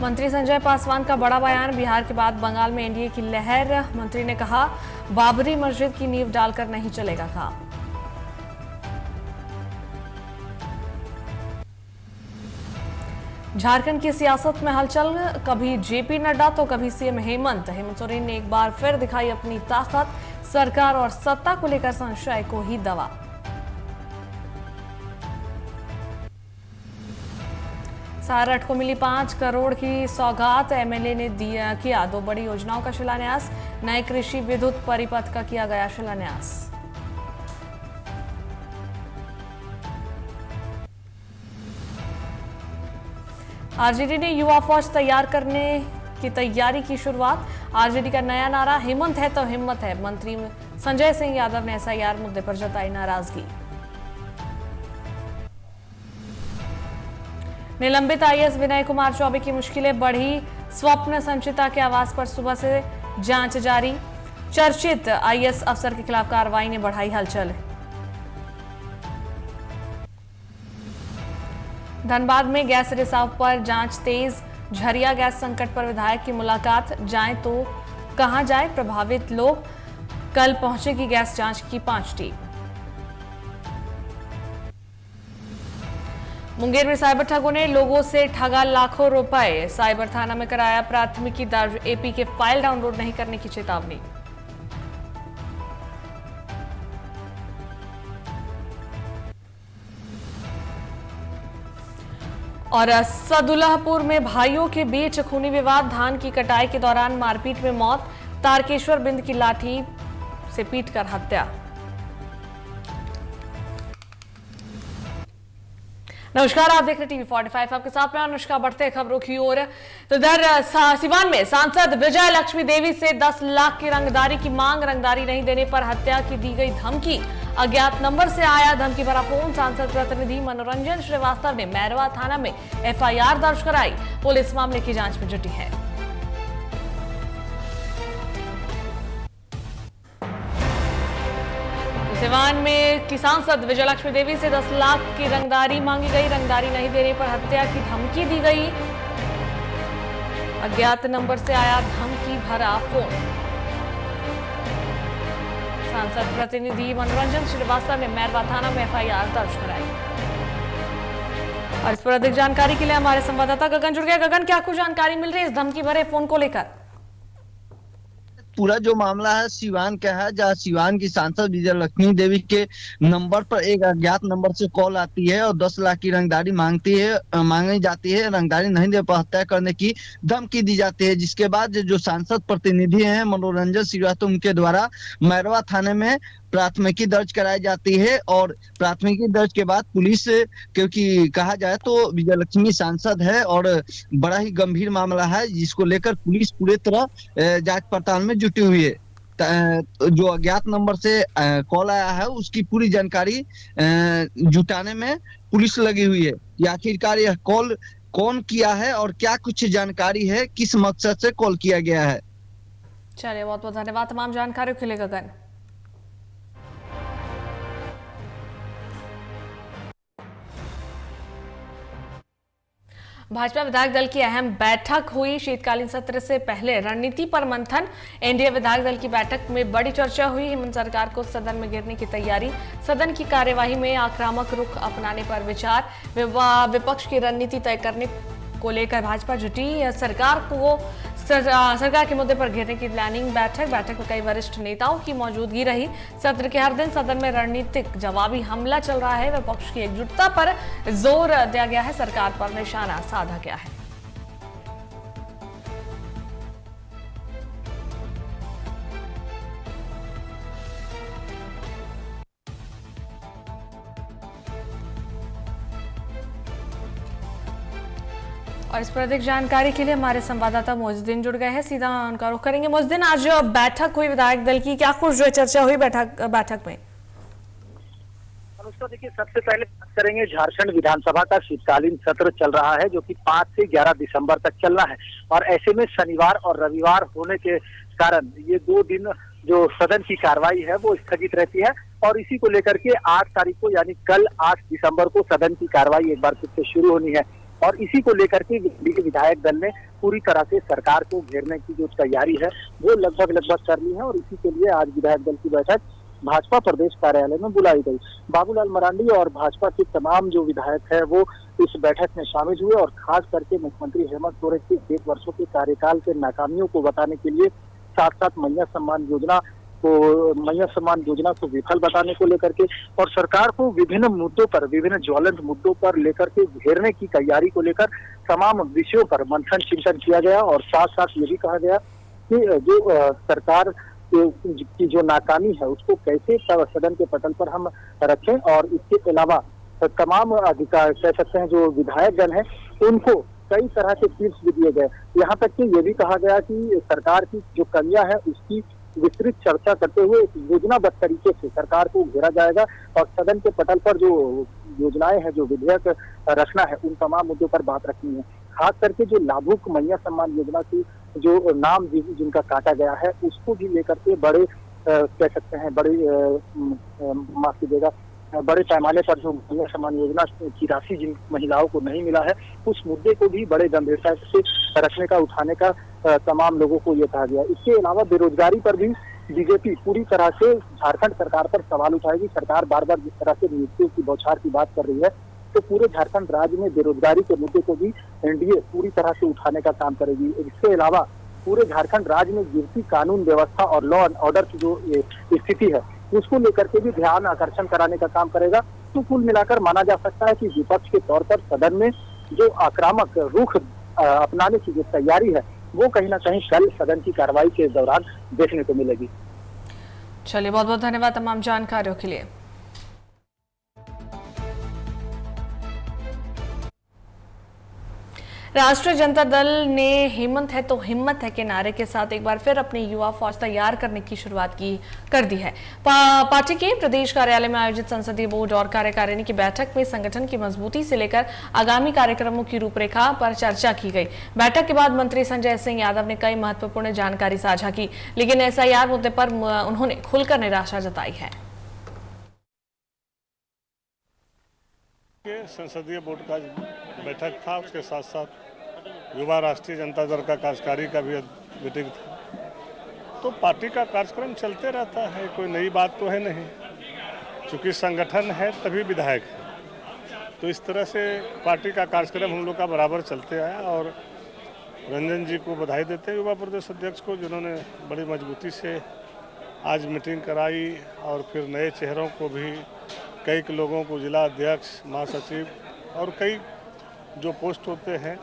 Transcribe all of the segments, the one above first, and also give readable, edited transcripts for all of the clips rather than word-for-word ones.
मंत्री संजय पासवान का बड़ा बयान, बिहार के बाद बंगाल में एनडीए की लहर। मंत्री ने कहा, बाबरी मस्जिद की नींव डालकर नहीं चलेगा काम। झारखंड की सियासत में हलचल, कभी जेपी नड्डा तो कभी सीएम हेमंत सोरेन ने एक बार फिर दिखाई अपनी ताकत। सरकार और सत्ता को लेकर संशय को ही दवा। सारठ को मिली 5 करोड़ की सौगात, एमएलए ने किया 2 बड़ी योजनाओं का शिलान्यास। नए कृषि विद्युत परिपथ का किया गया शिलान्यास। आरजेडी ने युवा फौज तैयार करने की तैयारी की शुरुआत। आरजेडी का नया नारा, हिम्मत है तो हिम्मत है। मंत्री संजय सिंह यादव ने एसआईआर मुद्दे पर जताई नाराजगी। निलंबित आईएएस विनय कुमार चौबे की मुश्किलें बढ़ी। स्वप्न संचिता के आवास पर सुबह से जांच जारी। चर्चित आईएएस अफसर के खिलाफ कार्रवाई ने बढ़ाई हलचल। धनबाद में गैस रिसाव पर जांच तेज। झरिया गैस संकट पर विधायक की मुलाकात, जाएं तो कहां जाए प्रभावित लोग। कल पहुंचेगी गैस जांच की 5 टीम। मुंगेर में साइबर ठगों ने लोगों से ठगा लाखों रुपए। साइबर थाना में कराया प्राथमिकी दर्ज। एपी के फाइल डाउनलोड नहीं करने की चेतावनी। और सदुल्लापुर में भाइयों के बीच खूनी विवाद, धान की कटाई के दौरान मारपीट में मौत। तारकेश्वर बिंद की लाठी से पीटकर हत्या। नमस्कार, आप देख रहे टीवी 45, आपके साथ में अनुष्का। बढ़ते खबरों की ओर, तो इधर सिवान में सांसद विजय लक्ष्मी देवी से 10 लाख की रंगदारी की मांग। रंगदारी नहीं देने पर हत्या की दी गई धमकी। अज्ञात नंबर से आया धमकी भरा फोन। सांसद प्रतिनिधि मनोरंजन श्रीवास्तव ने मैरवा थाना में एफआईआर दर्ज कराई। पुलिस मामले की जांच में जुटी है। सिवान में की सांसद विजय लक्ष्मी देवी से 10 लाख की रंगदारी मांगी गई। रंगदारी नहीं देने पर हत्या की धमकी दी गई। अज्ञात नंबर से आया धमकी भरा फोन। सांसद प्रतिनिधि मनोरंजन श्रीवास्तव ने मैरवा थाना में एफआईआर दर्ज कराई। और इस पर अधिक जानकारी के लिए हमारे संवाददाता गगन जुड़ गए। गगन, क्या कुछ जानकारी मिल रही है इस धमकी भरे फोन को लेकर? पूरा जो मामला है सिवान का है, जहाँ सिवान की सांसद विजय लक्ष्मी देवी के नंबर पर एक अज्ञात नंबर से कॉल आती है और 10 लाख की रंगदारी मांगी जाती है। रंगदारी नहीं दे पर हत्या करने की धमकी दी जाती है, जिसके बाद जो सांसद प्रतिनिधि हैं मनोरंजन श्रीवास्तव, उनके द्वारा मैरवा थाने में प्राथमिकी दर्ज कराई जाती है। और प्राथमिकी दर्ज के बाद पुलिस, क्योंकि कहा जाए तो विजय लक्ष्मी सांसद है और बड़ा ही गंभीर मामला है, जिसको लेकर पुलिस पूरे तरह जांच पड़ताल में जुटी हुई है। जो अज्ञात नंबर से कॉल आया है उसकी पूरी जानकारी जुटाने में पुलिस लगी हुई है कि आखिरकार यह कॉल कौन किया है और क्या कुछ जानकारी है, किस मकसद से कॉल किया गया है। चलिए, बहुत बहुत धन्यवाद तमाम जानकारियों के लिए गगन। भाजपा विधायक दल की अहम बैठक हुई। शीतकालीन सत्र से पहले रणनीति पर मंथन। एनडीए विधायक दल की बैठक में बड़ी चर्चा हुई। हेमंत सरकार को सदन में गिरने की तैयारी। सदन की कार्यवाही में आक्रामक रुख अपनाने पर विचार। विपक्ष की रणनीति तय करने को लेकर भाजपा जुटी। सरकार के मुद्दे पर घेरने की प्लानिंग। बैठक में कई वरिष्ठ नेताओं की मौजूदगी रही। सत्र के हर दिन सदन में रणनीतिक जवाबी हमला चल रहा है। विपक्ष की एकजुटता पर जोर दिया गया है। सरकार पर निशाना साधा गया है। और इस पर अधिक जानकारी के लिए हमारे संवाददाता मोजुद्दीन जुड़ गए हैं। सीधा उनका रुख करेंगे। मोजुद्दीन, आज बैठक हुई विधायक दल की, क्या कुछ जो चर्चा हुई बैठक में? अनुष्का, देखिए, सबसे पहले बात करेंगे झारखंड विधानसभा का शीतकालीन सत्र चल रहा है, जो कि 5 से 11 दिसंबर तक चलना है। और ऐसे में शनिवार और रविवार होने के कारण ये 2 दिन जो सदन की कार्रवाई है वो स्थगित रहती है। और इसी को लेकर के 8 तारीख को यानी कल 8 दिसंबर को सदन की कार्रवाई एक बार फिर से शुरू होनी है। और इसी को लेकर के विधायक दल ने पूरी तरह से सरकार को घेरने की जो तैयारी है वो लगभग कर ली है। और इसी के लिए आज विधायक दल की बैठक भाजपा प्रदेश कार्यालय में बुलाई गई। बाबूलाल मरांडी और भाजपा के तमाम जो विधायक है वो इस बैठक में शामिल हुए और खास करके मुख्यमंत्री हेमंत सोरेन के 1 वर्षों के कार्यकाल के नाकामियों को बताने के लिए, साथ साथ मैया सम्मान योजना को विफल बताने को लेकर के और सरकार को विभिन्न ज्वलंत मुद्दों पर लेकर के घेरने की तैयारी को लेकर तमाम विषयों पर मंथन चिंतन किया गया। और साथ साथ ये भी कहा गया कि जो सरकार की जो नाकामी है उसको कैसे सदन के पटल पर हम रखें। और इसके अलावा तमाम अधिकार कह सकते हैं जो विधायकगण हैं उनको कई तरह के टिप्स भी दिए गए। यहाँ तक कि ये भी कहा गया कि सरकार की जो कमियां है उसकी विस्तृत चर्चा करते हुए योजनाबद्ध तरीके से सरकार को घेरा जाएगा और सदन के पटल पर जो योजनाएं हैं, जो विधेयक रखना है, उन तमाम मुद्दों पर बात रखनी है। खास करके जो लाभुक मैया सम्मान योजना की जो नाम जिनका काटा गया है उसको भी लेकर के बड़े कह सकते हैं माफ कीजिएगा बड़े पैमाने पर जो मैया सम्मान योजना की राशि जिन महिलाओं को नहीं मिला है उस मुद्दे को भी बड़े गंभीरता से रखने का, उठाने का तमाम लोगों को ये कहा गया। इसके अलावा बेरोजगारी पर भी बीजेपी पूरी तरह से झारखंड सरकार पर सवाल उठाएगी। सरकार बार बार जिस तरह से नियुक्तियों की बौछार की बात कर रही है तो पूरे झारखंड राज्य में बेरोजगारी के मुद्दे को भी एनडीए पूरी तरह से उठाने का काम करेगी। इसके अलावा पूरे झारखंड राज्य में गिरती कानून व्यवस्था और लॉ एंड ऑर्डर की जो स्थिति है उसको लेकर के भी ध्यान आकर्षण कराने का काम करेगा। तो कुल मिलाकर माना जा सकता है कि विपक्ष के तौर पर सदन में जो आक्रामक रुख अपनाने की जो तैयारी है वो कहीं ना कहीं कल सदन की कार्रवाई के दौरान देखने को मिलेगी। चलिए, बहुत बहुत धन्यवाद तमाम जानकारियों के लिए। राष्ट्रीय जनता दल ने हेमंत है तो हिम्मत है के नारे के साथ एक बार फिर अपनी युवा फौज तैयार करने की शुरुआत कर दी है। पार्टी के प्रदेश कार्यालय में आयोजित संसदीय बोर्ड और कार्यकारिणी की बैठक में संगठन की मजबूती से लेकर आगामी कार्यक्रमों की रूपरेखा पर चर्चा की गई। बैठक के बाद मंत्री संजय सिंह यादव ने कई महत्वपूर्ण जानकारी साझा की, लेकिन एसआईआर मुद्दे पर उन्होंने खुलकर निराशा जताई है। संसदीय बोर्ड का बैठक था, उसके साथ साथ युवा राष्ट्रीय जनता दल का कार्यकारी का भी मीटिंग था। तो पार्टी का कार्यक्रम चलते रहता है, कोई नई बात तो है नहीं। चूँकि संगठन है तभी विधायक है, तो इस तरह से पार्टी का कार्यक्रम हम लोग का बराबर चलते आया। और रंजन जी को बधाई देते हैं, युवा प्रदेश अध्यक्ष को, जिन्होंने बड़ी मजबूती से आज मीटिंग कराई और फिर नए चेहरों को भी, कई लोगों को जिला अध्यक्ष, महासचिव और कई जो पोस्ट होते हैं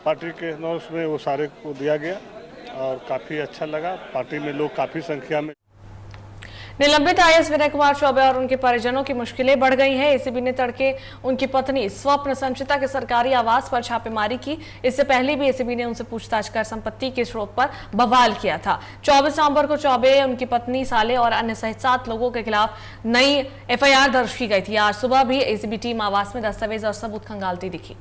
पार्टी के नोट्स में वो सारे को दिया गया और काफ़ी अच्छा लगा। पार्टी में लोग काफ़ी संख्या में। निलंबित आईएएस विनय कुमार चौबे और उनके परिजनों की मुश्किलें बढ़ गई हैं। एसीबी ने तड़के उनकी पत्नी स्वप्न संचिता के सरकारी आवास पर छापेमारी की। इससे पहले भी एसीबी ने उनसे पूछताछ कर संपत्ति के स्रोत पर बवाल किया था। 24 नवंबर को चौबे, उनकी पत्नी, साले और अन्य सहित 7 लोगों के खिलाफ नई एफआईआर दर्ज की गई थी। आज सुबह भी एसीबी टीम आवास में दस्तावेज और सबूत खंगालती दिखी।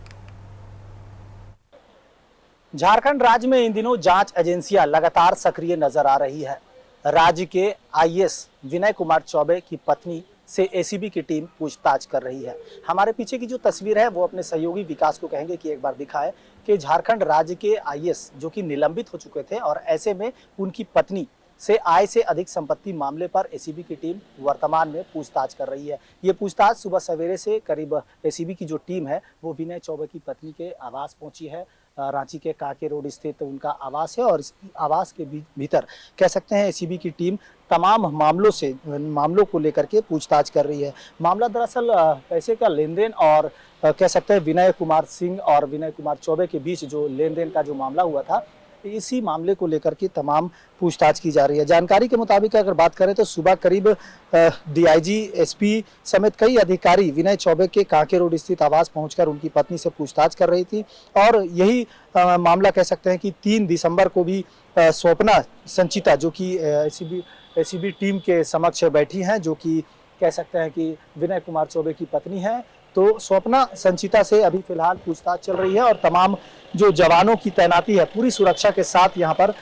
झारखंड राज्य में इन दिनों जांच एजेंसियां लगातार सक्रिय नजर आ रही है। राज्य के आईएएस विनय कुमार चौबे की पत्नी से एसीबी की टीम पूछताछ कर रही है। हमारे पीछे की जो तस्वीर है वो अपने सहयोगी विकास को कहेंगे कि एक बार दिखाए कि झारखंड राज्य के आईएएस जो कि निलंबित हो चुके थे और ऐसे में उनकी पत्नी से आय से अधिक संपत्ति मामले पर एसीबी की टीम वर्तमान में पूछताछ कर रही है। ये पूछताछ सुबह सवेरे से करीब एसीबी की जो टीम है वो विनय चौबे की पत्नी के आवास पहुंची है। रांची के काके रोड स्थित उनका आवास है और इस आवास के भीतर कह सकते हैं एसीबी की टीम तमाम मामलों को लेकर के पूछताछ कर रही है। मामला दरअसल पैसे का लेन देन और कह सकते हैं विनय कुमार सिंह और विनय कुमार चौबे के बीच जो लेन देन का जो मामला हुआ था, इसी मामले को लेकर के तमाम पूछताछ की जा रही है। जानकारी के मुताबिक अगर बात करें तो सुबह करीब डीआईजी, एसपी समेत कई अधिकारी विनय चौबे के कांके रोड स्थित आवास पहुंचकर उनकी पत्नी से पूछताछ कर रही थी। और यही मामला कह सकते हैं कि 3 दिसंबर को भी स्वप्ना संचिता जो कि एसीबी टीम के समक्ष बैठी हैं, जो कि कह सकते हैं कि विनय कुमार चौबे की पत्नी है, तो स्वप्ना संचिता से अभी फिलहाल पूछताछ चल रही है और तमाम जो जवानों की तैनाती है पूरी सुरक्षा के साथ यहाँ पर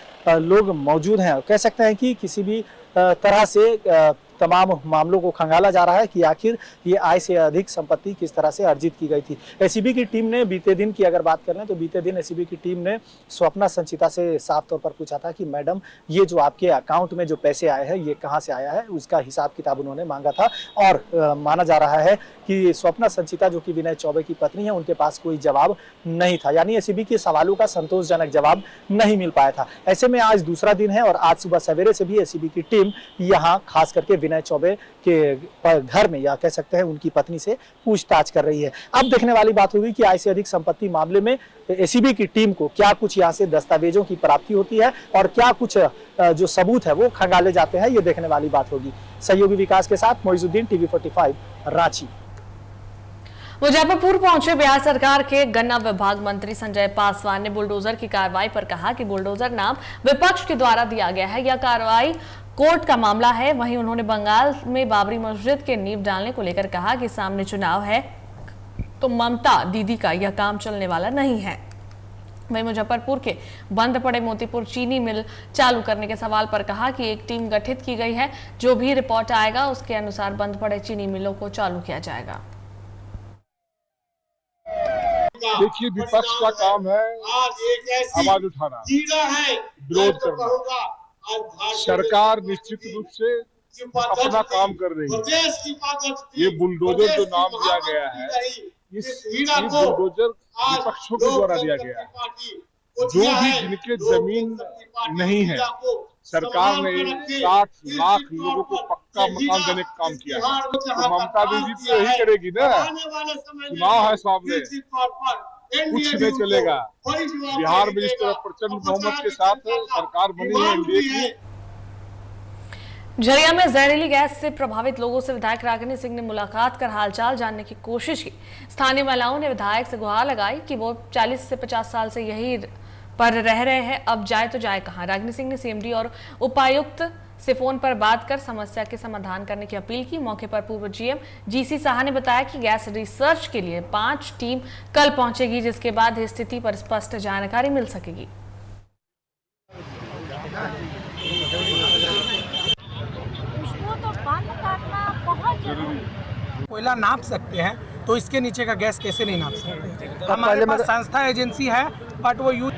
लोग मौजूद हैं। कह सकते हैं कि किसी भी तरह से तमाम मामलों को खंगाला जा रहा है कि आखिर ये आय से अधिक संपत्ति किस तरह से अर्जित की गई थी। एसीबी की टीम ने बीते दिन की अगर बात करें तो बीते दिन एसीबी की टीम ने स्वप्ना संचिता से साफ तौर पर पूछा था कि मैडम ये जो आपके अकाउंट में जो पैसे आए हैं ये कहाँ से आया है, उसका हिसाब किताब उन्होंने मांगा था। और माना जा रहा है कि स्वप्ना संचिता जो कि विनय चौबे की पत्नी है उनके पास कोई जवाब नहीं था, यानी एसीबी के सवालों का संतोषजनक जवाब नहीं मिल पाया था। ऐसे में आज दूसरा दिन है और आज सुबह सवेरे से भी एसीबी की टीम यहाँ खास करके विनय चौबे के घर में या कह सकते हैं उनकी पत्नी से पूछताछ कर रही है। अब देखने वाली बात होगी कि आय से अधिक संपत्ति मामले में एसीबी की टीम को क्या कुछ यहाँ से दस्तावेजों की प्राप्ति होती है और क्या कुछ जो सबूत है वो खंगाले जाते हैं, ये देखने वाली बात होगी। सहयोगी विकास के साथ मोइजुद्दीन, टीवी 45 रांची। मुजफ्फरपुर पहुंचे बिहार सरकार के गन्ना विभाग मंत्री संजय पासवान ने बुलडोजर की कार्रवाई पर कहा कि बुलडोजर नाम विपक्ष के द्वारा दिया गया है, यह कार्रवाई कोर्ट का मामला है। वहीं उन्होंने बंगाल में बाबरी मस्जिद के नींव डालने को लेकर कहा कि सामने चुनाव है तो ममता दीदी का यह काम चलने वाला नहीं है। वहीं मुजफ्फरपुर के बंद पड़े मोतीपुर चीनी मिल चालू करने के सवाल पर कहा कि एक टीम गठित की गई है, जो भी रिपोर्ट आएगा उसके अनुसार बंद पड़े चीनी मिलों को चालू किया जाएगा। देखिए, विपक्ष का काम है आवाज उठाना, विरोध करना। सरकार निश्चित रूप से अपना काम कर रही है। ये बुलडोजर जो नाम दिया गया है, ये बुलडोजर विपक्षों के द्वारा दिया गया है। जो भी जिनके जमीन नहीं है, सरकार ने 60 लाख लोगों को पक्का मकान देने का काम किया है। तो ममता दीदी तो यही करेगी ना, चुनाव है सामने, कुछ नहीं चलेगा। बिहार में इस तरह प्रचंड बहुमत के साथ सरकार बनी है एनडीए की। झरिया में जहरीली गैस से प्रभावित लोगों से विधायक रागिनी सिंह ने मुलाकात कर हालचाल जानने की कोशिश की। स्थानीय महिलाओं ने विधायक से गुहार लगाई कि वो 40 से 50 साल से यही पर रह रहे हैं, अब जाए तो जाए कहां। रागिनी सिंह ने सीएमडी और उपायुक्त से फोन पर बात कर समस्या के समाधान करने की अपील की। मौके पर पूर्व जीएम जीसी साहा ने बताया कि गैस रिसर्च के लिए 5 टीम कल पहुंचेगी, जिसके बाद स्थिति पर स्पष्ट जानकारी मिल सकेगी। कोयला नाप सकते हैं तो इसके नीचे का गैस कैसे नहीं नाप सकते? हमारे पास संस्था एजेंसी है बट वो यूज।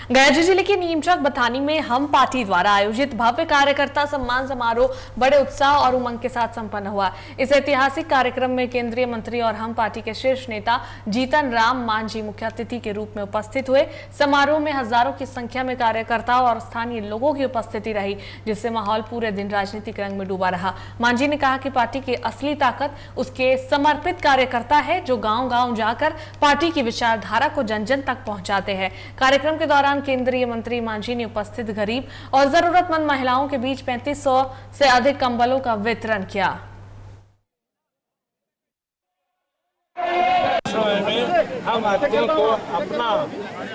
गया जिले के नीमचक बथानी में हम पार्टी द्वारा आयोजित भव्य कार्यकर्ता सम्मान समारोह बड़े उत्साह और उमंग के साथ संपन्न हुआ। इस ऐतिहासिक कार्यक्रम में केंद्रीय मंत्री और हम पार्टी के शीर्ष नेता जीतन राम मांझी मुख्य अतिथि के रूप में उपस्थित हुए। समारोह में हजारों की संख्या में कार्यकर्ताओं और स्थानीय लोगों की उपस्थिति रही, जिससे माहौल पूरे दिन राजनीतिक रंग में डूबा रहा। मांझी ने कहा कि पार्टी की असली ताकत उसके समर्पित कार्यकर्ता है, जो गांव-गांव जाकर पार्टी की विचारधारा को जन जन तक पहुंचाते हैं। कार्यक्रम के दौरान केंद्रीय मंत्री मांझी ने उपस्थित गरीब और जरूरतमंद महिलाओं के बीच 3500 से अधिक कंबलों का वितरण किया। समय में हम हाथियों को अपना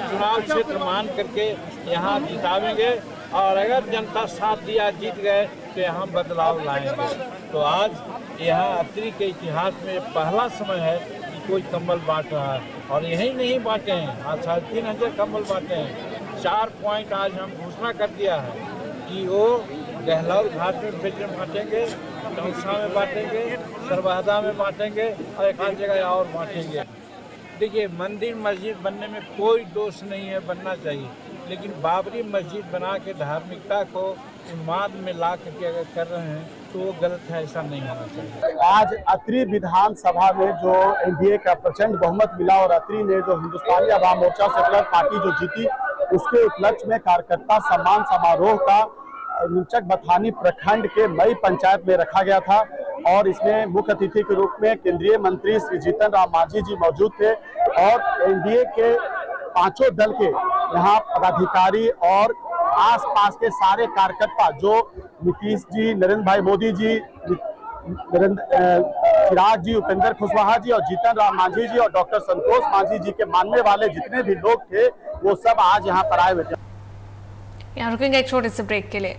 चुनाव क्षेत्र मान करके यहाँ जितावेंगे और अगर जनता साथ दिया जीत गए तो यहाँ बदलाव लाएंगे। तो आज यहाँ अत्रि के इतिहास में पहला समय है कि कोई कंबल बांट रहा है और यही नहीं बांटे हैं, आज 3500 कंबल बांटे हैं। 4 पॉइंट आज हम घोषणा कर दिया है कि वो गहलौर घाट में बांटेंगे, टौसा में बांटेंगे, सरवादा में बांटेंगे और एक आध जगह और बांटेंगे। देखिए, मंदिर मस्जिद बनने में कोई दोष नहीं है, बनना चाहिए, लेकिन बाबरी मस्जिद बना के धार्मिकता को उन्माद में ला करके अगर कर रहे हैं तो वो गलत है, ऐसा नहीं होना चाहिए। आज अत्रि विधानसभा में जो एनडीए का प्रचंड बहुमत मिला और अत्रि ने जो हिंदुस्तानी आवाम मोर्चा सेकुलर पार्टी जो जीती, उसके उपलक्ष्य में कार्यकर्ता सम्मान समारोह का नीमचक बथानी प्रखंड के मई पंचायत में रखा गया था और इसमें मुख्य अतिथि के रूप में केंद्रीय मंत्री श्री जीतन राम मांझी जी मौजूद थे और एनडीए के 5 दल के यहाँ पदाधिकारी और आसपास के सारे कार्यकर्ता जो नीतीश जी, नरेंद्र भाई मोदी जी, चिराग जी, उपेंद्र कुशवाहा जी और जीतन राम मांझी जी और डॉक्टर संतोष मांझी जी के मानने वाले जितने भी लोग थे वो सब आज यहाँ पर आए हुए थे। यहाँ रुकेंगे एक छोटे से ब्रेक के लिए।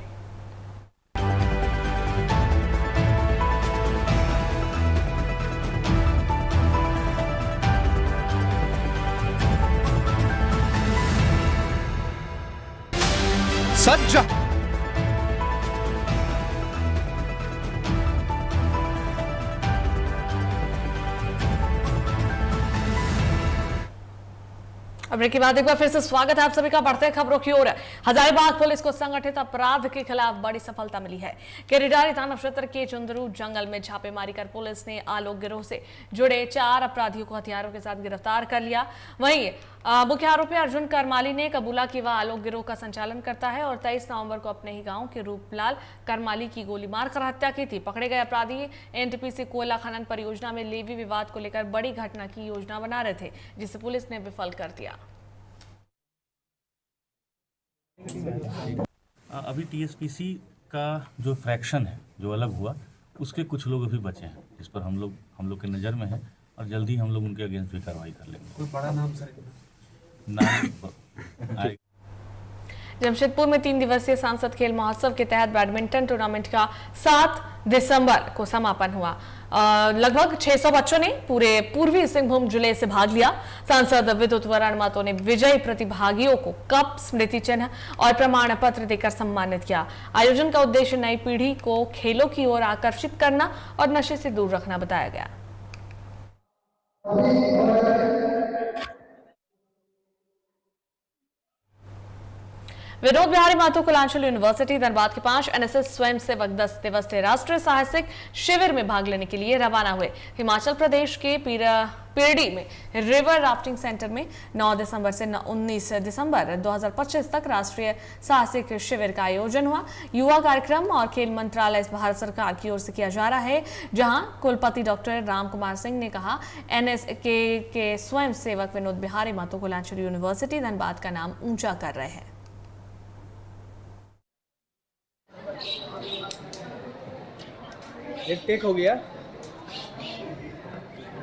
ब्रेक के बाद एक बार फिर से स्वागत है आप सभी का। बढ़ते खबरों की ओर। हजारीबाग पुलिस को संगठित अपराध के खिलाफ बड़ी सफलता मिली है। केरीडारी थाना क्षेत्र के चुंदरू जंगल में छापेमारी कर पुलिस ने आलोक गिरोह से जुड़े 4 अपराधियों को हथियारों के साथ गिरफ्तार कर लिया। वहीं मुख्य आरोपी अर्जुन करमाली ने कबूला कि वह आलोक गिरोह का संचालन करता है और 23 नवंबर को अपने ही गांव के रूपलाल करमाली की गोली मारकर हत्या की थी। पकड़े गए अपराधी एनटीपीसी कोयला खनन परियोजना में लेवी विवाद को लेकर बड़ी घटना की योजना बना रहे थे, जिसे पुलिस ने विफल कर दिया। अभी टीएसपीसी का जो फ्रैक्शन है जो अलग हुआ, उसके कुछ लोग अभी बचे हैं, जिस पर हम लोग के नज़र में है और जल्दी हम लोग उनके अगेंस्ट भी कार्रवाई कर लेंगे। कोई बड़ा नाम सर? नाम जमशेदपुर में 3 दिवसीय सांसद खेल महोत्सव के तहत बैडमिंटन टूर्नामेंट का 7 दिसंबर को समापन हुआ। लगभग 600 बच्चों ने पूरे पूर्वी सिंहभूम जिले से भाग लिया। सांसद विद्युत वरण महतो ने विजयी प्रतिभागियों को कप, स्मृति चिन्ह और प्रमाण पत्र देकर सम्मानित किया। आयोजन का उद्देश्य नई पीढ़ी को खेलों की ओर आकर्षित करना और नशे से दूर रखना बताया गया। विनोद बिहारी महतो कुलांचल यूनिवर्सिटी धनबाद के 5 एनएसएस स्वयंसेवक 10 दिवसीय राष्ट्रीय साहसिक शिविर में भाग लेने के लिए रवाना हुए। हिमाचल प्रदेश के पिरडी में रिवर राफ्टिंग सेंटर में 9 दिसंबर से 19 दिसंबर 2025 तक राष्ट्रीय साहसिक शिविर का आयोजन हुआ। युवा कार्यक्रम और खेल मंत्रालय भारत सरकार की ओर से किया जा रहा है, जहां कुलपति डॉक्टर राम कुमार सिंह ने कहा एनएसके के स्वयंसेवक विनोद बिहारी महतो कुलांचल यूनिवर्सिटी धनबाद का नाम ऊंचा कर रहे हैं। एक टेक हो गया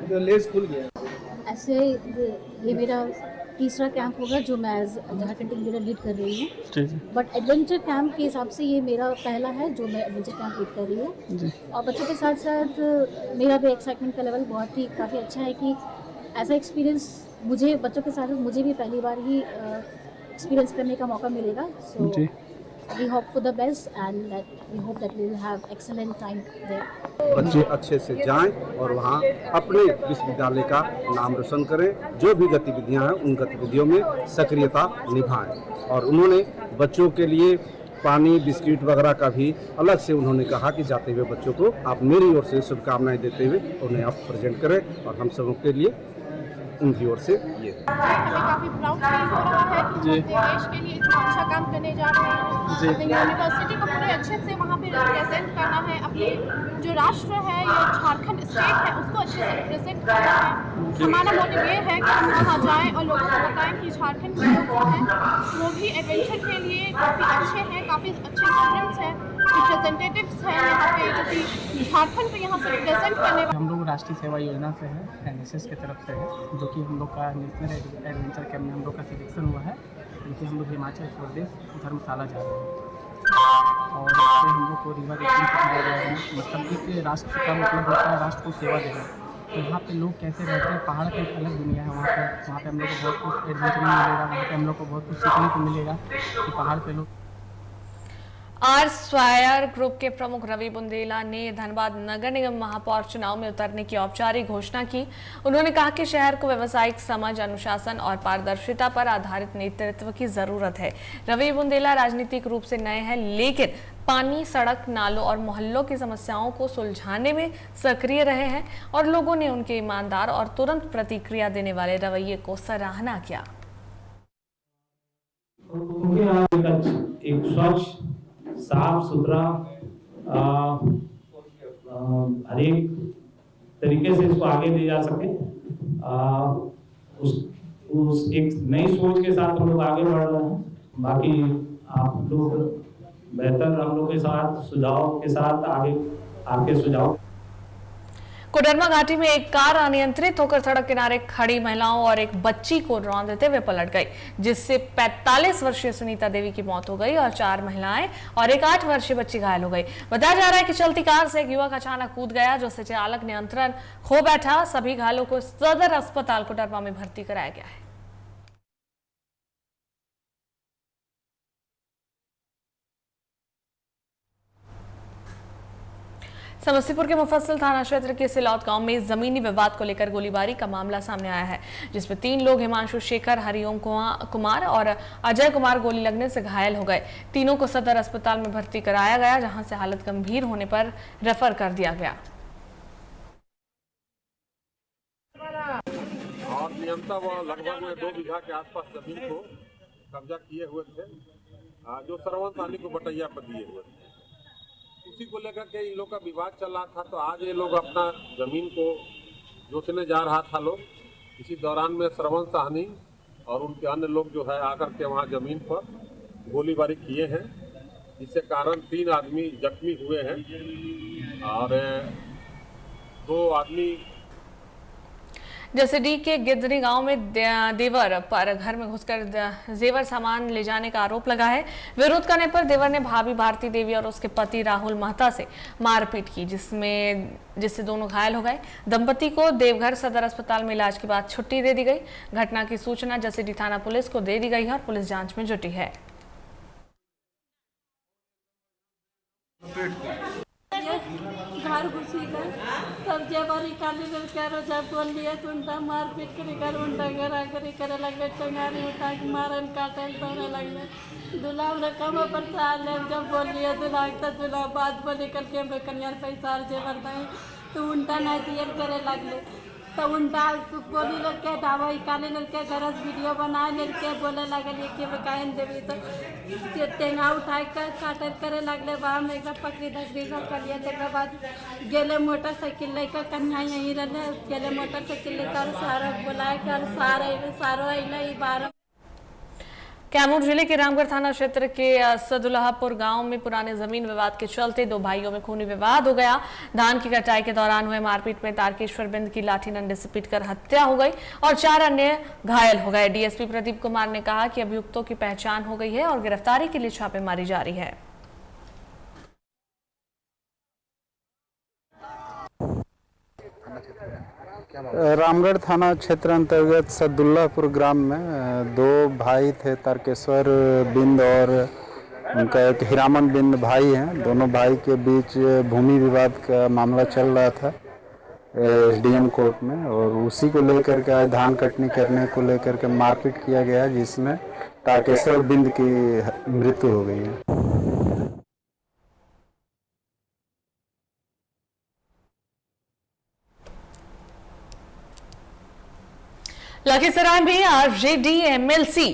तो लेस खुल गया। ऐसे ये मेरा तीसरा कैंप होगा जो मैं as Jharkhand team leader lead कर रही हूँ, बट एडवेंचर कैंप के हिसाब से ये मेरा पहला है जो मैं एडवेंचर कैंप लीड कर रही हूँ। और बच्चों के साथ साथ मेरा भी एक्साइटमेंट का लेवल काफ़ी अच्छा है कि ऐसा एक्सपीरियंस बच्चों के साथ मुझे भी पहली बार ही एक्सपीरियंस करने का मौका मिलेगा। सो we hope for the best and we hope that we will have excellent time there. बच्चे अच्छे से जाएं और वहाँ अपने विश्वविद्यालय का नाम रोशन करें। जो भी गतिविधियां हैं उन गतिविधियों में सक्रियता निभाएं। और उन्होंने बच्चों के लिए पानी, बिस्किट वगैरह का भी अलग से उन्होंने कहा कि जाते हुए बच्चों को आप मेरी ओर से शुभकामनाएं देते हुए उन्हें आप प्रेजेंट करें और हम सबों के लिए उनकी ओर से ये हमें काफ़ी प्राउड फील हो रहा है कि हम देश के लिए इतना अच्छा काम करने जा रहे हैं। अपनी यूनिवर्सिटी को पूरे अच्छे से वहाँ पे रिप्रेजेंट करना है। अपने जो राष्ट्र है या झारखंड स्टेट है उसको अच्छे से रिप्रेजेंट करना है। हमारा मोटिव ये है कि हम वहाँ जाएँ और लोगों को बताएं कि झारखंड के लोग जो हैं वो भी एडवेंचर के लिए काफ़ी अच्छे हैं, काफ़ी अच्छे स्टूडेंट्स हैं, रिप्रेजेंटेटिव्स हैं यहाँ पे जो कि झारखंड को यहाँ से रिप्रेजेंट करने। हम लोग राष्ट्रीय सेवा योजना से है, एनएसएस की तरफ से है, जो कि हम लोग का नेशनल एडवेंचर कैंप में हम लोग का सिलेक्शन हुआ है, क्योंकि हम लोग हिमाचल प्रदेश धर्मशाला जा रहे हैं। और इससे हम लोग को रिवर राफ्टिंग सिखाया गया है। मतलब एक राष्ट्र का मतलब होता है राष्ट्र को सेवा देना। तो वहाँ पे लोग कैसे रहते हैं, पहाड़ की एक अलग दुनिया है। वहाँ पे हम लोग को बहुत कुछ एडवेंचर मिलेगा, वहाँ पे हम लोग को बहुत कुछ सीखने को मिलेगा कि पहाड़ पे लोग। आर स्वायर ग्रुप के प्रमुख रवि बुंदेला ने धनबाद नगर निगम महापौर चुनाव में उतरने की औपचारिक घोषणा की। उन्होंने कहा कि शहर को व्यावसायिक समझ, अनुशासन और पारदर्शिता पर आधारित नेतृत्व की जरूरत है। रवि बुंदेला राजनीतिक रूप से नए हैं, लेकिन पानी, सड़क, नालों और मोहल्लों की समस्याओं को सुलझाने में सक्रिय रहे हैं और लोगों ने उनके ईमानदार और तुरंत प्रतिक्रिया देने वाले रवैये को सराहना किया। एक स्वच्छ, साफ सुथरा, हर एक तरीके से इसको आगे ले जा सके, उस एक नई सोच के साथ हम लोग आगे बढ़ रहे हैं। बाकी आप लोग बेहतर हम लोग के साथ सुझाव के साथ आगे आपके सुझाव। कोडरमा घाटी में एक कार अनियंत्रित होकर सड़क किनारे खड़ी महिलाओं और एक बच्ची को रौंदते हुए पलट गई, जिससे 45 वर्षीय सुनीता देवी की मौत हो गई और 4 महिलाएं और एक 8 वर्षीय बच्ची घायल हो गई। बताया जा रहा है कि चलती कार से एक युवक अचानक कूद गया, जिससे चालक नियंत्रण खो बैठा। सभी घायलों को सदर अस्पताल कोडरमा में भर्ती कराया गया है। समस्तीपुर के मुफस्सिल थाना क्षेत्र के सिलौत गांव में जमीनी विवाद को लेकर गोलीबारी का मामला सामने आया है, जिसमें 3 लोग हिमांशु शेखर, हरिओम कुमार और अजय कुमार गोली लगने से घायल हो गए। तीनों को सदर अस्पताल में भर्ती कराया गया, जहां से हालत गंभीर होने पर रेफर कर दिया गया। और नियंता वो लगभग 2 बीघा के आसपास जमीन को कब्जा किए हुए थे, जो सरवन पानी को बटैया पर दिए हुए थे। उसी को लेकर के इन लोग का विवाद चल रहा था। तो आज ये लोग अपना जमीन को जोतने जा रहा था लोग, इसी दौरान में श्रवण साहनी और उनके अन्य लोग जो है आकर के वहाँ जमीन पर गोलीबारी किए हैं, जिससे कारण 3 आदमी जख्मी हुए हैं और 2 आदमी जैसे डी के गिदरी गांव में देवर पर घर में घुसकर जेवर सामान ले जाने का आरोप लगा है। विरोध करने पर देवर ने भाभी भारती देवी और उसके पति राहुल महता से मारपीट की, जिससे दोनों घायल हो गए। दंपति को देवघर सदर अस्पताल में इलाज के बाद छुट्टी दे दी गई। घटना की सूचना जसीडीह थाना पुलिस को दे दी गई है और पुलिस जांच में जुटी है। घर घुसी गए, सब जेवर निकाली लड़का रोजा बोल लिए तो उनका मारपीट करे कर उनका घरा करे करे लगले, टंगारी उठा के मारन काटन तोड़ने लगले। दूल्हा हमरा कम पर साल जब बोल लिए दूल्हा तो दूल्हा बात बोले करके हम कन्या पैसा और जेवर दें तो उनका नहीं दिए करे लगले। तो उनका बोली लड़के ढाबा निकाले लड़के गरज वीडियो बनाए लड़के बोले लगल कि कहन देवी तो टेंगा उठाए कर काटल करे लगले। वहाँ में एकदम पकड़ी धकड़ी कर लिए। तक बाद गेले मोटरसाइकिल लेकर कन्या यहीं रहे, गेले मोटरसाइकिल लेकर सारा बुलाए कर सारो अल 12। कैमूर जिले के रामगढ़ थाना क्षेत्र के सदुल्लापुर गांव में पुराने जमीन विवाद के चलते 2 भाइयों में खूनी विवाद हो गया। धान की कटाई के दौरान हुए मारपीट में तारकेश्वर बिंद की लाठी डंडे से पीटकर हत्या हो गई और 4 अन्य घायल हो गए। डीएसपी प्रदीप कुमार ने कहा कि अभियुक्तों की पहचान हो गई है और गिरफ्तारी के लिए छापेमारी जारी है। रामगढ़ थाना क्षेत्र अंतर्गत सदुल्लापुर ग्राम में 2 भाई थे, तारकेश्वर बिंद और उनका एक हिरामन बिंद भाई हैं। दोनों भाई के बीच भूमि विवाद का मामला चल रहा था एसडीएम कोर्ट में, और उसी को लेकर के आज धान कटनी करने को लेकर के मारपीट किया गया, जिसमें तारकेश्वर बिंद की मृत्यु हो गई है। लखीसराय में आरजेडी एमएलसी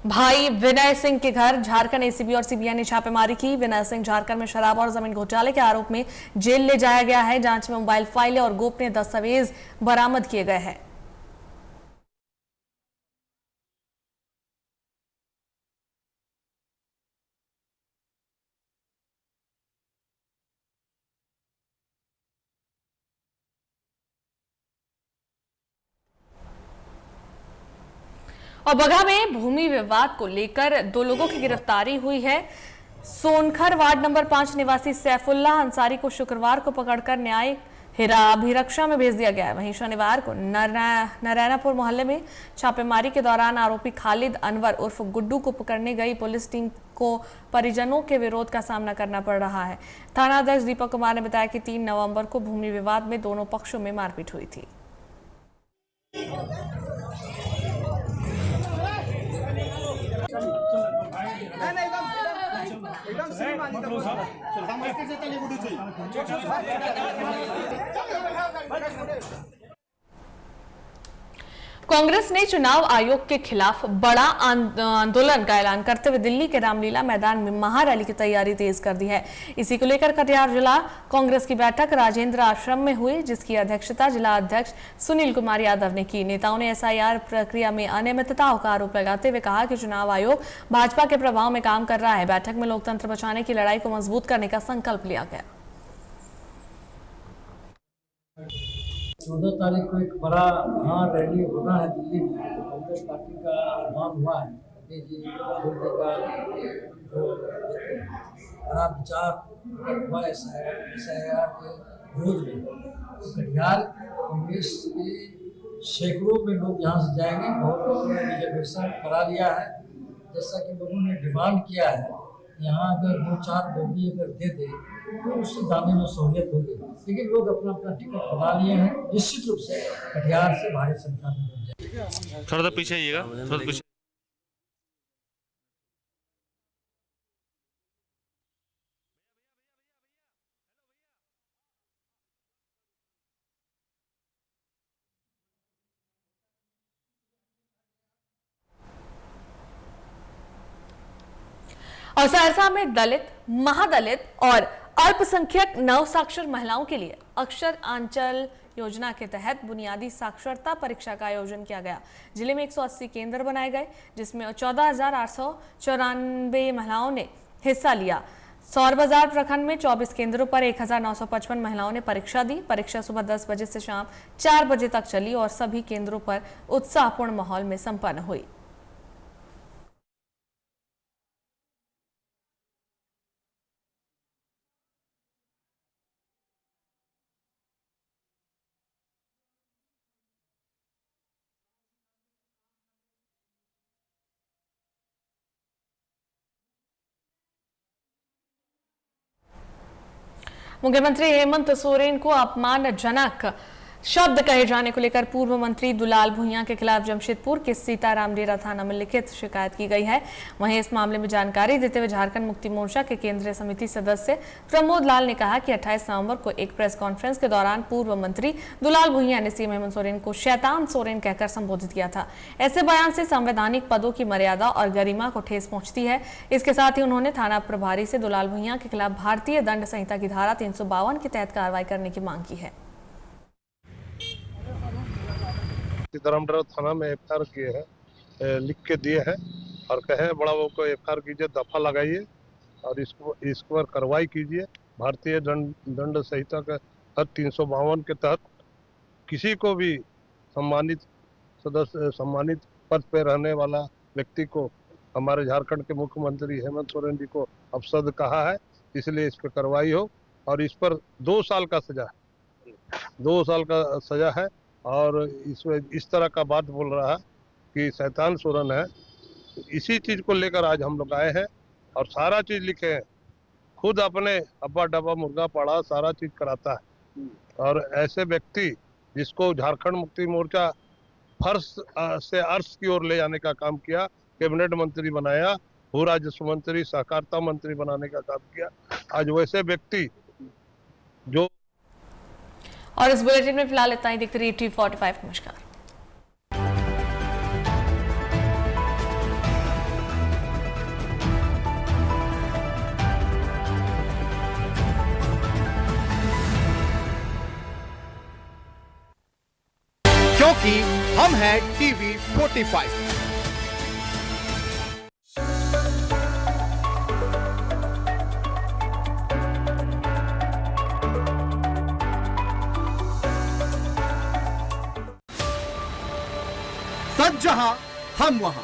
भाई विनय सिंह के घर झारखंड एसीबी और सीबीआई ने छापेमारी की। विनय सिंह झारखंड में शराब और जमीन घोटाले के आरोप में जेल ले जाया गया है। जांच में मोबाइल फाइलें और गोपनीय दस्तावेज बरामद किए गए हैं। और बगहा में भूमि विवाद को लेकर 2 लोगों की गिरफ्तारी हुई है। सोनखर वार्ड नंबर 5 निवासी सैफुल्लाह अंसारी को शुक्रवार को पकड़कर न्यायिक अभिरक्षा में भेज दिया गया है। वहीं शनिवार को नारायणपुर मोहल्ले में छापेमारी के दौरान आरोपी खालिद अनवर उर्फ गुड्डू को पकड़ने गई पुलिस टीम को परिजनों के विरोध का सामना करना पड़ रहा है। थाना अध्यक्ष दीपक कुमार ने बताया कि 3 नवंबर को भूमि विवाद में दोनों पक्षों में मारपीट हुई थी। कांग्रेस ने चुनाव आयोग के खिलाफ बड़ा आंदोलन का ऐलान करते हुए दिल्ली के रामलीला मैदान में महारैली की तैयारी तेज कर दी है। इसी को लेकर कटिहार जिला कांग्रेस की बैठक राजेंद्र आश्रम में हुई, जिसकी अध्यक्षता जिला अध्यक्ष सुनील कुमार यादव ने की। नेताओं ने एसआईआर प्रक्रिया में अनियमितताओं का आरोप लगाते हुए कहा कि चुनाव आयोग भाजपा के प्रभाव में काम कर रहा है। बैठक में लोकतंत्र बचाने की लड़ाई को मजबूत करने का संकल्प लिया गया। 14 तारीख को एक बड़ा यहाँ रैली होना है दिल्ली में। कांग्रेस पार्टी का आह्वान हुआ है कि जी का जो बड़ा विचार हुआ एसआईआर के विरोध में, तो कटिहार कांग्रेस के सैकड़ों में लोग यहाँ से जाएंगे। बहुत लोगों ने रिजर्वेशन करा लिया है, जैसा कि लोगों ने डिमांड किया है यहाँ अगर 2-4 बोगी अगर दे दे तो उससे जाने में सहूलियत होगी, लेकिन लोग अपना अपना टिकट बना लिए हैं। निश्चित रूप से कटिहार से भारी संख्या में लोग जाएंगे। थोड़ा पीछे आइएगा, थोड़ा पीछे। और सहरसा में दलित, महादलित और अल्पसंख्यक नवसाक्षर महिलाओं के लिए अक्षर आंचल योजना के तहत बुनियादी साक्षरता परीक्षा का आयोजन किया गया। जिले में 180 केंद्र बनाए गए, जिसमें 14,894 महिलाओं ने हिस्सा लिया। सौर बाजार प्रखंड में 24 केंद्रों पर 1,955 महिलाओं ने परीक्षा दी। परीक्षा सुबह 10 बजे से शाम 4 बजे तक चली और सभी केंद्रों पर उत्साहपूर्ण माहौल में संपन्न हुई। मुख्यमंत्री हेमंत सोरेन को अपमानजनक शब्द कहे जाने को लेकर पूर्व मंत्री दुलाल भुइयां के खिलाफ जमशेदपुर के सीताराम डेरा थाना में लिखित शिकायत की गई है। वहीं इस मामले में जानकारी देते हुए झारखंड मुक्ति मोर्चा के केंद्रीय समिति सदस्य प्रमोद लाल ने कहा कि 28 नवंबर को एक प्रेस कॉन्फ्रेंस के दौरान पूर्व मंत्री दुलाल भुइयां ने सीएम हेमंत सोरेन को शैतान सोरेन कहकर संबोधित किया था। ऐसे बयान से संवैधानिक पदों की मर्यादा और गरिमा को ठेस पहुंचती है। इसके साथ ही उन्होंने थाना प्रभारी से दुलाल भुइयां के खिलाफ भारतीय दंड संहिता की धारा 352 के तहत कार्रवाई करने की मांग की है। सीताराम डेरा थाना में एफआईआर किए हैं, लिख के दिए हैं और कहे बड़ा वो को एफआईआर कीजिए, दफा लगाइए और इस पर कार्रवाई कीजिए। भारतीय दंड संहिता के 352 के तहत किसी को भी सम्मानित पद पर रहने वाला व्यक्ति को हमारे झारखंड के मुख्यमंत्री हेमंत सोरेन जी को अपशब्द कहा है, इसलिए इस पर कार्रवाई हो और इस पर 2 साल का सजा है, 2 साल का सजा है। और इस तरह का बात बोल रहा है कि शैतान सोरेन है। इसी चीज को लेकर आज हम लोग आए हैं और सारा चीज लिखे हैं। खुद अपने अब्बा डब्बा मुर्गा पाड़ा सारा चीज कराता है और ऐसे व्यक्ति जिसको झारखंड मुक्ति मोर्चा फर्श से अर्श की ओर ले जाने का काम किया, कैबिनेट मंत्री बनाया, भू राजस्व मंत्री, सहकारिता मंत्री बनाने का काम किया, आज वैसे व्यक्ति जो। और इस बुलेटिन में फिलहाल इतना ही। देखते रहिए TV45। नमस्कार। क्योंकि हम हैं TV45। सच जहां हम वहां।